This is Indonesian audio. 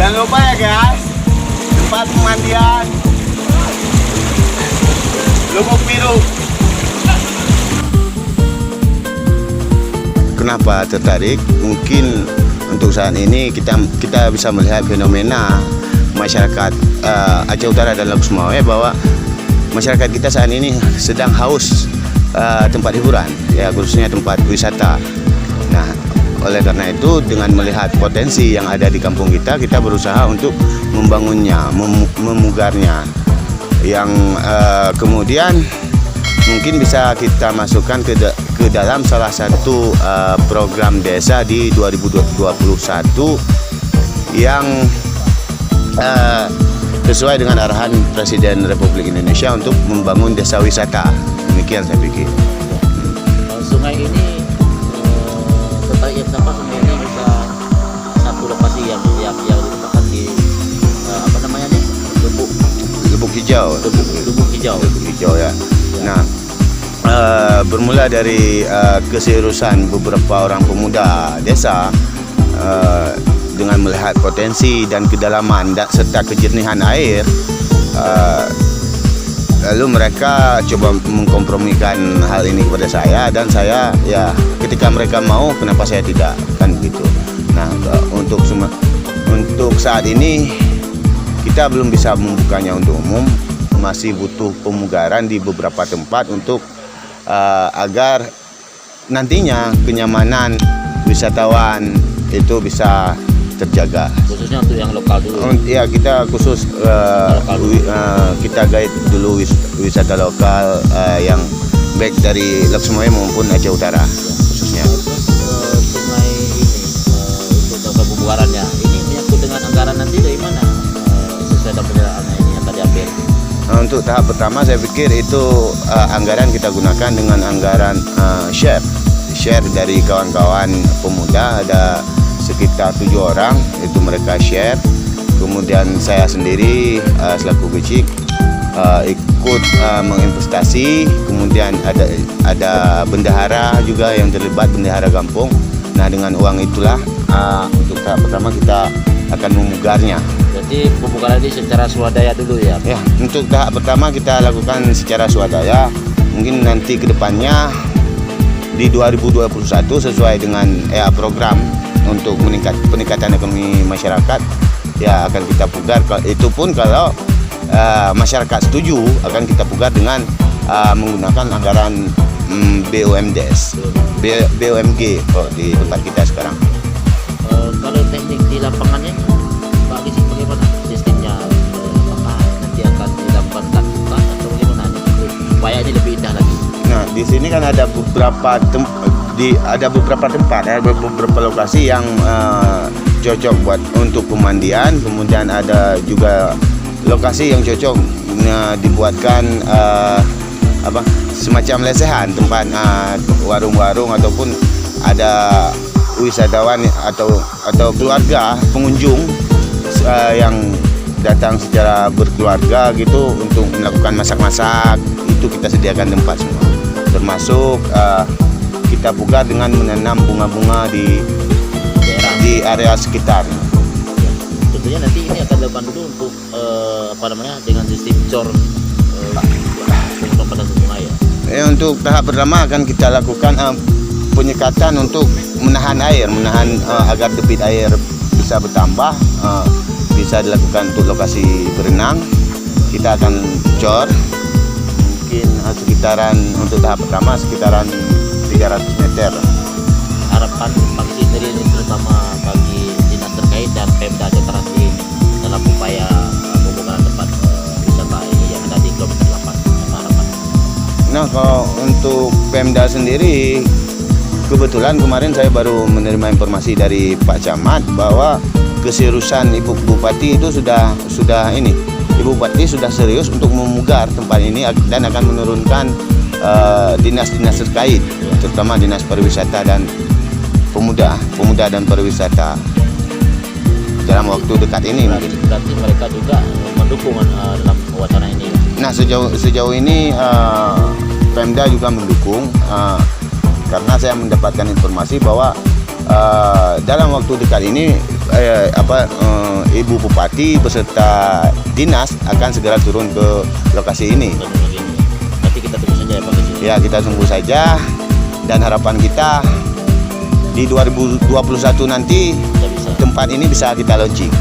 Jangan lupa ya guys, tempat pemandian Lubuk Biru. Kenapa tertarik? Mungkin untuk saat ini kita bisa melihat fenomena masyarakat Aceh Utara dan Laut Sumawwe bahwa masyarakat kita saat ini sedang haus tempat hiburan, ya khususnya tempat wisata. Nah, oleh karena itu dengan melihat potensi yang ada di kampung kita berusaha untuk membangunnya, memugarnya, yang kemudian mungkin bisa kita masukkan ke dalam salah satu program desa di 2021 yang sesuai dengan arahan Presiden Republik Indonesia untuk membangun desa wisata. Demikian saya pikir. Sungai ini tertarik kenapa sungai ini bisa satu lokasi yang diletakkan di apa namanya nih, Lubuk Hijau. Lubuk Hijau Ya. Nah, bermula dari keseriusan beberapa orang pemuda desa dengan melihat potensi dan kedalaman serta kejernihan air, lalu mereka coba mengkompromikan hal ini kepada saya, dan saya ya ketika mereka mau, kenapa saya tidak, kan gitu. Nah, untuk saat ini kita belum bisa membukanya untuk umum, masih butuh pemugaran di beberapa tempat untuk agar nantinya kenyamanan wisatawan itu bisa terjaga. Khususnya untuk yang lokal dulu. Ya, kita khusus kita guide dulu wisata lokal yang baik dari Laut Sumawwe maupun Aceh Utara khususnya. Terus sungai ini untuk pembuarannya ini menyangkut dengan anggaran nanti dari mana sesuai dengan penyerahannya ini yang tadi ambil? Untuk tahap pertama saya pikir itu anggaran kita gunakan dengan anggaran share dari kawan-kawan pemuda, ada sekitar 7 orang, itu mereka share. Kemudian saya sendiri selaku becik ikut menginvestasi. Kemudian ada bendahara juga yang terlibat, bendahara kampung. Nah, dengan uang itulah untuk tahap pertama kita akan memugarnya. Jadi pembukaan ini secara swadaya dulu ya? Ya, untuk tahap pertama kita lakukan secara swadaya. Mungkin nanti ke depannya di 2021 sesuai dengan program untuk peningkatan ekonomi masyarakat, ya akan kita pugar. Itu pun kalau masyarakat setuju, akan kita pugar dengan menggunakan anggaran BUMDes, BUMG di tempat kita sekarang. Kalau teknik di lapangannya, Pak Gizi, bagaimana sistemnya? Apakah nanti akan dilakukan tatap atau bagaimana supaya ini lebih indah lagi? Nah, di sini kan ada beberapa tempat, beberapa lokasi yang cocok buat untuk pemandian. Kemudian ada juga lokasi yang cocok dibuatkan semacam lesehan, tempat warung-warung ataupun ada wisatawan atau keluarga pengunjung yang datang secara berkeluarga gitu untuk melakukan masak-masak. Itu kita sediakan tempat semua, termasuk kita pugar dengan menanam bunga-bunga di area sekitar. Tentunya nanti ini akan dilakukan dulu untuk dengan sistem cor pada sungai ya. Untuk tahap pertama akan kita lakukan penyekatan untuk menahan agar debit air bisa bertambah, bisa dilakukan untuk lokasi berenang. Kita akan cor mungkin untuk tahap pertama sekitaran 300 meter. Harapan Pak Gizi sendiri terutama bagi dinas terkait dan Pemda Aceh Utara dalam upaya pembangunan tempat wisata ini yang ada di kilometer 8, harapan. Nah, kalau untuk Pemda sendiri, kebetulan kemarin saya baru menerima informasi dari Pak Camat bahwa keseriusan Ibu Bupati itu sudah Ibu Bupati sudah serius untuk memugar tempat ini dan akan menurunkan dinas-dinas terkait, terutama dinas pariwisata dan pemuda dan pariwisata dalam waktu dekat ini. Berarti mereka juga mendukung dalam wacana ini. Nah, sejauh ini Pemda juga mendukung karena saya mendapatkan informasi bahwa dalam waktu dekat ini Ibu Bupati beserta dinas akan segera turun ke lokasi ini. Nanti kita tunggu saja ya Pak Kecil. Ya, kita tunggu saja, dan harapan kita di 2021 nanti Kita bisa. tempat ini bisa kita launching.